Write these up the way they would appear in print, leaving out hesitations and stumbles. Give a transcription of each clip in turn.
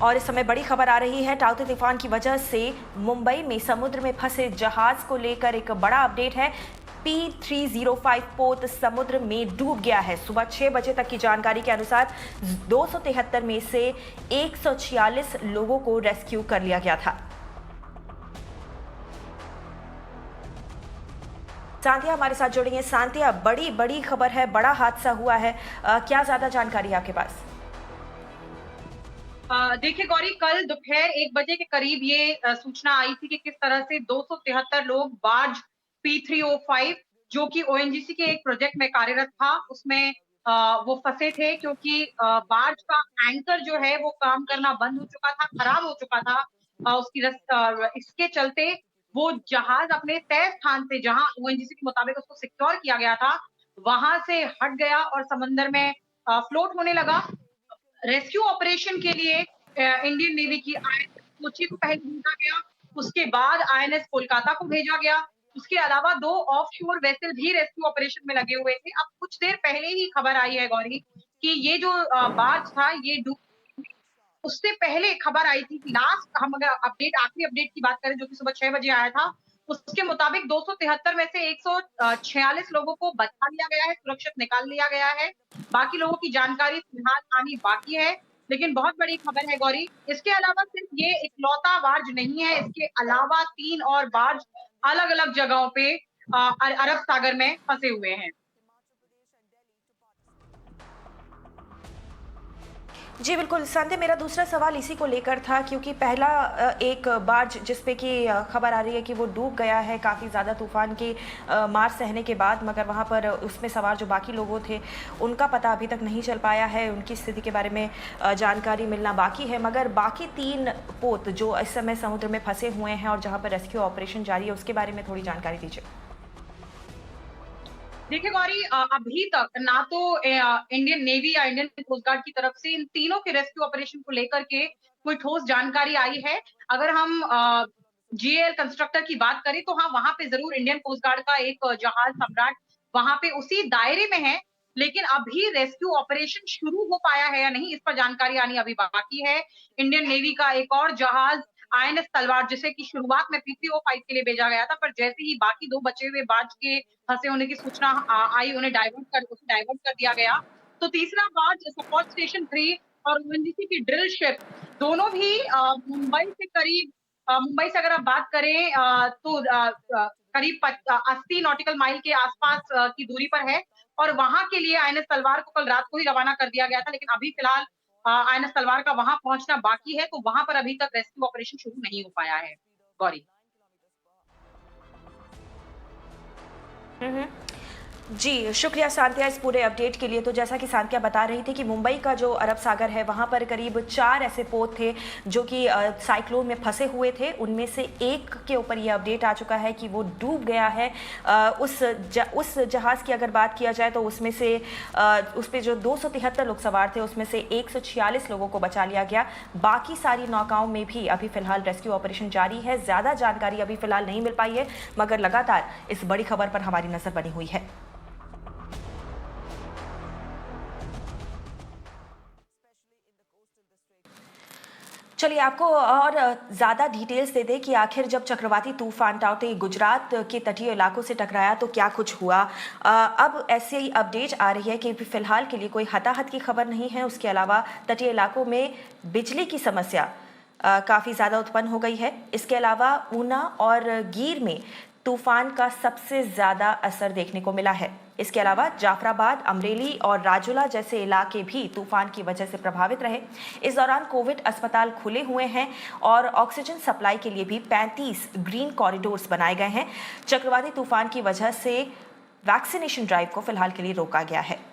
और इस समय बड़ी खबर आ रही है, ताउते तूफान की वजह से मुंबई में समुद्र में फंसे जहाज को लेकर एक बड़ा अपडेट है। P305 पोत समुद्र में डूब गया है। सुबह 6 बजे तक की जानकारी के अनुसार 273 में से 146 लोगों को रेस्क्यू कर लिया गया था। सांतिया हमारे साथ जुड़ी हैं। सांतिया, बड़ी खबर है, बड़ा हादसा हुआ है, क्या ज्यादा जानकारी है आपके पास? देखिए गौरी, कल दोपहर 1 बजे के करीब ये सूचना आई थी कि किस तरह से 273 लोग बार्ज P305 जो कि ओएनजीसी के एक प्रोजेक्ट में कार्यरत था, उसमें वो फंसे थे क्योंकि बार्ज का एंकर जो है वो काम करना बंद हो चुका था, खराब हो चुका था। इसके चलते वो जहाज अपने तय स्थान से, जहां ओएनजीसी के मुताबिक उसको सिक्योर किया गया था, वहां से हट गया और समंदर में फ्लोट होने लगा। रेस्क्यू ऑपरेशन के लिए इंडियन नेवी की आईएनएस कोची को पहले भेजा गया, उसके बाद आईएनएस कोलकाता को भेजा गया। उसके अलावा 2 ऑफशोर वेसल भी रेस्क्यू ऑपरेशन में लगे हुए थे। अब कुछ देर पहले ही खबर आई है गौरी कि ये जो बार्ज था ये डूब, उससे पहले खबर आई थी कि लास्ट हम अगर आखिरी अपडेट की बात करें जो कि सुबह 6 बजे आया था, उसके मुताबिक 273 में से 146 लोगों को बचा लिया गया है, सुरक्षित निकाल लिया गया है। बाकी लोगों की जानकारी फिलहाल आनी बाकी है, लेकिन बहुत बड़ी खबर है गौरी। इसके अलावा सिर्फ ये इकलौता बार्ज नहीं है, इसके अलावा 3 और बार्ज अलग-अलग जगहों पे अरब सागर में फंसे हुए हैं। जी बिल्कुल संध्या, मेरा दूसरा सवाल इसी को लेकर था, क्योंकि पहला एक बार्ज जिसपे कि खबर आ रही है कि वो डूब गया है काफ़ी ज़्यादा तूफान की मार सहने के बाद, मगर वहाँ पर उसमें सवार जो बाकी लोगों थे उनका पता अभी तक नहीं चल पाया है, उनकी स्थिति के बारे में जानकारी मिलना बाकी है। मगर बाकी 3 पोत जो इस समय समुद्र में फंसे हुए हैं और जहाँ पर रेस्क्यू ऑपरेशन जारी है, उसके बारे में थोड़ी जानकारी दीजिए। देखिए गौरी, अभी तक ना तो इंडियन नेवी या इंडियन कोस्ट गार्ड की तरफ से इन तीनों के रेस्क्यू ऑपरेशन को लेकर के कोई ठोस जानकारी आई है। अगर हम जीएल कंस्ट्रक्टर की बात करें तो हाँ, वहां पे जरूर इंडियन कोस्ट गार्ड का एक जहाज सम्राट वहां पे उसी दायरे में है, लेकिन अभी रेस्क्यू ऑपरेशन शुरू हो पाया है या नहीं, इस पर जानकारी आनी अभी बाकी है। इंडियन नेवी का एक और जहाज आईएनएस तलवार, जिसे की शुरुआत में P305 के लिए भेजा गया था, पर जैसे ही बाकी 2 बचे हुए बार्ज के फंसे होने की सूचना आई, उसे डाइवर्ट कर दिया गया। तो तीसरा बार्ज सपोर्ट स्टेशन 3 और ओएनजीसी की ड्रिल शिप दोनों भी मुंबई से अगर आप बात करें तो करीब 80 नॉटिकल माइल के आसपास की दूरी पर है, और वहां के लिए आईएनएस तलवार को कल रात को ही रवाना कर दिया गया था, लेकिन अभी फिलहाल आईएनएस तलवार का वहां पहुंचना बाकी है, तो वहां पर अभी तक रेस्क्यू ऑपरेशन शुरू नहीं हो पाया है गौरी। हम्म। जी शुक्रिया सांत्या इस पूरे अपडेट के लिए। तो जैसा कि सांत्या बता रही थी कि मुंबई का जो अरब सागर है वहाँ पर करीब 4 ऐसे पोत थे जो कि साइक्लोन में फंसे हुए थे। उनमें से एक के ऊपर यह अपडेट आ चुका है कि वो डूब गया है। उस जहाज़ की अगर बात किया जाए तो उसमें से उस पर जो 273 लोग सवार थे उसमें से 146 लोगों को बचा लिया गया। बाकी सारी नौकाओं में भी अभी फिलहाल रेस्क्यू ऑपरेशन जारी है। ज़्यादा जानकारी अभी फिलहाल नहीं मिल पाई है, मगर लगातार इस बड़ी खबर पर हमारी नज़र बनी हुई है। चलिए आपको और ज़्यादा डिटेल्स दे दें कि आखिर जब चक्रवाती तूफान ताउते गुजरात के तटीय इलाकों से टकराया तो क्या कुछ हुआ। अब ऐसे ही अपडेट आ रही है कि फिलहाल के लिए कोई हताहत की खबर नहीं है। उसके अलावा तटीय इलाकों में बिजली की समस्या काफ़ी ज़्यादा उत्पन्न हो गई है। इसके अलावा ऊना और गीर में तूफान का सबसे ज़्यादा असर देखने को मिला है। इसके अलावा जाफराबाद, अमरेली और राजौला जैसे इलाके भी तूफान की वजह से प्रभावित रहे। इस दौरान कोविड अस्पताल खुले हुए हैं और ऑक्सीजन सप्लाई के लिए भी 35 ग्रीन कॉरिडोर्स बनाए गए हैं। चक्रवाती तूफान की वजह से वैक्सीनेशन ड्राइव को फिलहाल के लिए रोका गया है।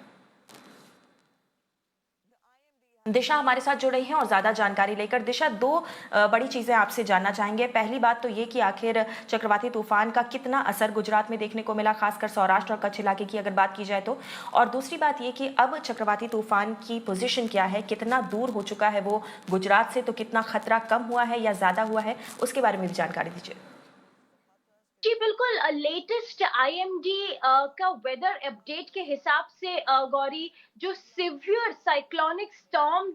दिशा हमारे साथ जुड़ रही हैं और ज्यादा जानकारी लेकर। दिशा, 2 बड़ी चीजें आपसे जानना चाहेंगे। पहली बात तो ये कि आखिर चक्रवाती तूफान का कितना असर गुजरात में देखने को मिला, खासकर सौराष्ट्र और कच्छ इलाके की अगर बात की जाए तो, और दूसरी बात ये कि अब चक्रवाती तूफान की पोजीशन क्या है, कितना दूर हो चुका है वो गुजरात से, तो कितना खतरा कम हुआ है या ज्यादा हुआ है, उसके बारे में भी जानकारी दीजिए। जी, बिल्कुल लेटेस्ट आईएमडी का वेदर अपडेट के हिसाब से गौरी, जो सिवियर साइक्लोनिक स्टॉर्म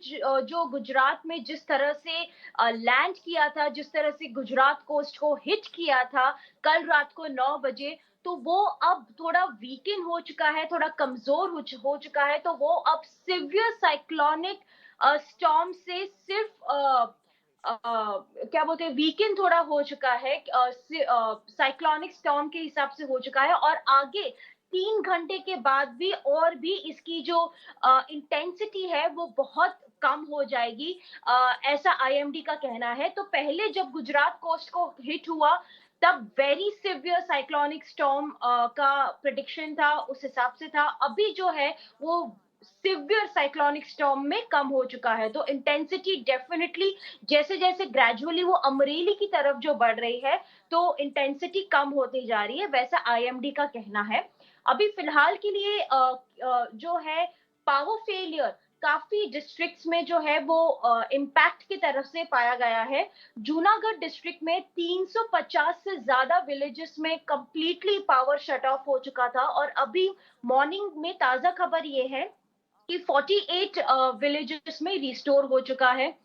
जो गुजरात में जिस तरह से लैंड किया था, जिस तरह से गुजरात कोस्ट को हिट किया था कल रात को 9 बजे, तो वो अब थोड़ा वीकेंड हो चुका है, थोड़ा कमज़ोर हो चुका है, तो वो अब सिवियर साइक्लोनिक स्टॉर्म से सिर्फ़ क्या बोलते हैं, वीकेंड थोड़ा हो चुका है, साइक्लोनिक स्टॉर्म के हिसाब से हो चुका है, और आगे 3 घंटे के बाद भी और भी इसकी जो इंटेंसिटी है वो बहुत कम हो जाएगी, ऐसा आईएमडी का कहना है। तो पहले जब गुजरात कोस्ट को हिट हुआ, तब वेरी सिवियर साइक्लोनिक स्टॉर्म का प्रिडिक्शन था, उस हिसाब से था। अभी जो है वो सिवियर साइक्लोनिक स्टॉर्म में कम हो चुका है, तो इंटेंसिटी डेफिनेटली जैसे-जैसे ग्रेजुअली वो अमरेली की तरफ जो बढ़ रही है, तो इंटेंसिटी कम होती जा रही है, वैसा आईएमडी का कहना है। अभी फिलहाल के लिए जो है पावर फेलियर काफ़ी डिस्ट्रिक्ट्स में जो है वो इम्पैक्ट की तरफ से पाया गया है। जूनागढ़ डिस्ट्रिक्ट में 350 से ज़्यादा विलेजेस में कंप्लीटली पावर शट ऑफ हो चुका था, और अभी मॉर्निंग में ताज़ा खबर ये है कि 48 विलेजेस में रिस्टोर हो चुका है।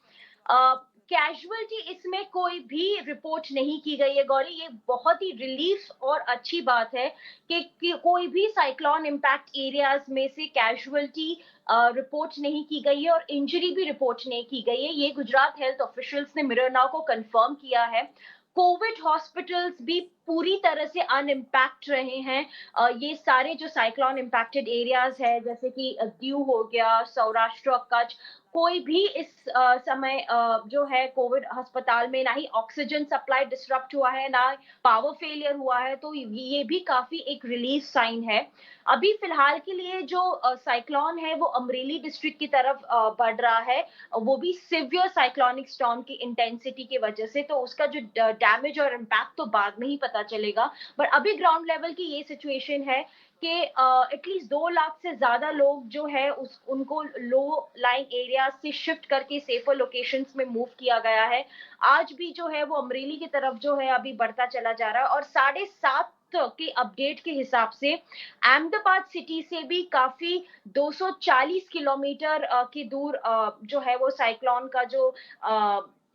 कैजुअलिटी इसमें कोई भी रिपोर्ट नहीं की गई है गौरी, ये बहुत ही रिलीफ और अच्छी बात है कि कोई भी साइक्लोन इम्पैक्ट एरियाज में से कैजुअलिटी रिपोर्ट नहीं की गई है और इंजरी भी रिपोर्ट नहीं की गई है। ये गुजरात हेल्थ ऑफिशियल्स ने मिरर नाउ को कंफर्म किया है। कोविड हॉस्पिटल्स भी पूरी तरह से अनइम्पैक्ट रहे हैं। ये सारे जो साइक्लोन इम्पैक्टेड एरियाज है, जैसे कि दीव हो गया, सौराष्ट्र और कच्छ, कोई भी इस समय जो है कोविड अस्पताल में ना ही ऑक्सीजन सप्लाई डिसरप्ट हुआ है, ना पावर फेलियर हुआ है, तो ये भी काफ़ी एक रिलीफ साइन है। अभी फिलहाल के लिए जो साइक्लोन है वो अमरेली डिस्ट्रिक्ट की तरफ बढ़ रहा है, वो भी सिवियर साइक्लोनिक स्टॉर्म की इंटेंसिटी की वजह से, तो उसका जो डैमेज और इम्पैक्ट तो बाद में ही पता चलेगा। बट अभी ग्राउंड लेवल की ये सिचुएशन है कि एटलीस्ट 2 लाख से ज़्यादा लोग जो है उस उनको लो लाइंग एरियाज़ से शिफ्ट करके सेफर लोकेशंस में मूव किया गया है। आज भी जो है वो अमरेली की तरफ जो है अभी बढ़ता चला जा रहा है, और 7:30 के अपडेट के हिसाब से अहमदाबाद सिटी से भी काफ़ी 240 किलोमीटर की दूर जो है वो साइक्लोन का जो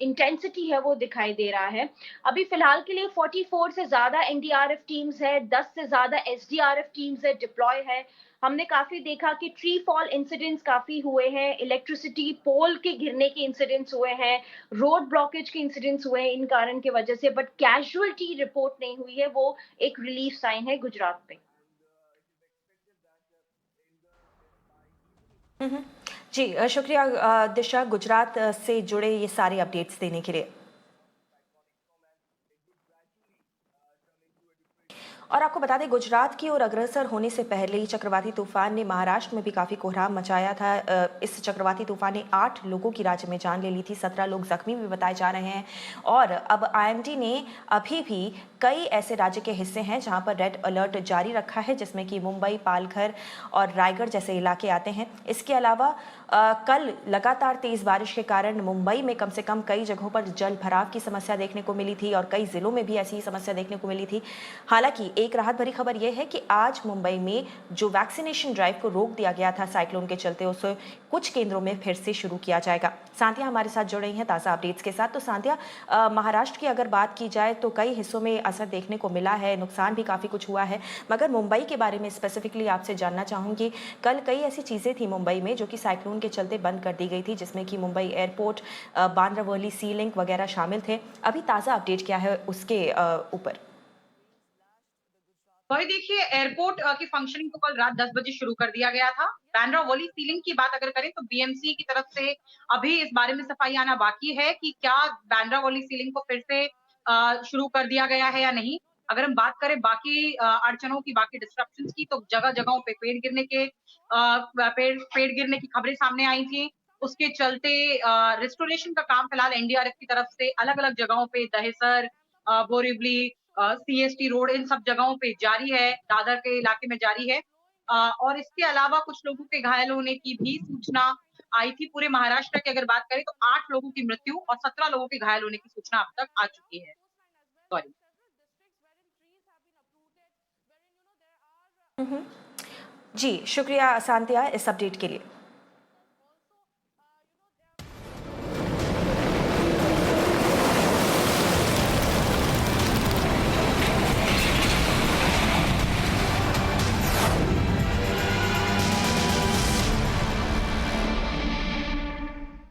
इंटेंसिटी है वो दिखाई दे रहा है। अभी फिलहाल के लिए 44 से ज़्यादा एनडीआरएफ टीम्स है, 10 से ज़्यादा एसडीआरएफ टीम्स है, डिप्लॉय है। हमने काफ़ी देखा कि ट्री फॉल इंसिडेंट्स काफ़ी हुए हैं, इलेक्ट्रिसिटी पोल के गिरने के इंसिडेंट्स हुए हैं, रोड ब्लॉकेज के इंसिडेंट्स हुए हैं इन कारण की वजह से, बट कैजुअलिटी रिपोर्ट नहीं हुई है, वो एक रिलीफ साइन है गुजरात पे। हुँ, हुँ। जी शुक्रिया दिशा गुजरात से जुड़े ये सारे अपडेट्स देने के लिए। और आपको बता दें गुजरात की ओर अग्रसर होने से पहले ही चक्रवाती तूफान ने महाराष्ट्र में भी काफ़ी कोहराम मचाया था। इस चक्रवाती तूफान ने 8 लोगों की राज्य में जान ले ली थी, 17 लोग जख्मी भी बताए जा रहे हैं। और अब आईएमडी ने अभी भी कई ऐसे राज्य के हिस्से हैं जहां पर रेड अलर्ट जारी रखा है, जिसमें कि मुंबई, पालघर और रायगढ़ जैसे इलाके आते हैं। इसके अलावा कल लगातार तेज बारिश के कारण मुंबई में कम से कम कई जगहों पर जल भराव की समस्या देखने को मिली थी और कई जिलों में भी ऐसी ही समस्या देखने को मिली थी। हालांकि एक राहत भरी खबर यह है कि आज मुंबई में जो वैक्सीनेशन ड्राइव को रोक दिया गया था साइक्लोन के चलते, उसे कुछ केंद्रों में फिर से शुरू किया जाएगा। सांध्या हमारे साथ जुड़ रही हैं ताज़ा अपडेट्स के साथ। तो सांध्या, महाराष्ट्र की अगर बात की जाए तो कई हिस्सों में असर देखने को मिला है, नुकसान भी काफ़ी कुछ हुआ है, मगर मुंबई के बारे में स्पेसिफिकली आपसे जानना चाहूँगी। कल कई ऐसी चीज़ें थी मुंबई में जो कि साइक्लोन के चलते बंद कर दी गई थी, जिसमें कि मुंबई एयरपोर्ट, बांद्रा वर्ली सी लिंक वगैरह शामिल थे। अभी ताज़ा अपडेट क्या है उसके ऊपर? वही देखिए, एयरपोर्ट की फंक्शनिंग को कल रात 10 बजे शुरू कर दिया गया था। बांद्रा वॉली सीलिंग की बात अगर करें तो बीएमसी की तरफ से अभी इस बारे में सफाई आना बाकी है कि क्या बांद्रा वॉली सीलिंग को फिर से शुरू कर दिया गया है या नहीं। अगर हम बात करें बाकी अड़चनों की, बाकी डिस्ट्रप्शंस की, तो जगह-जगहों पे पेड़ गिरने की खबरें सामने आई थी। उसके चलते रिस्टोरेशन का काम फिलहाल एनडीआरएफ की तरफ से अलग-अलग जगहों पे दहिसर, बोरिवली, सीएसटी रोड, इन सब जगहों पे जारी है, दादर के इलाके में जारी है। और इसके अलावा कुछ लोगों के घायल होने की भी सूचना आई थी। पूरे महाराष्ट्र की अगर बात करें तो 8 लोगों की मृत्यु और 17 लोगों के घायल होने की सूचना अब तक आ चुकी है। सॉरी। जी, शुक्रिया सांतिया इस अपडेट के लिए।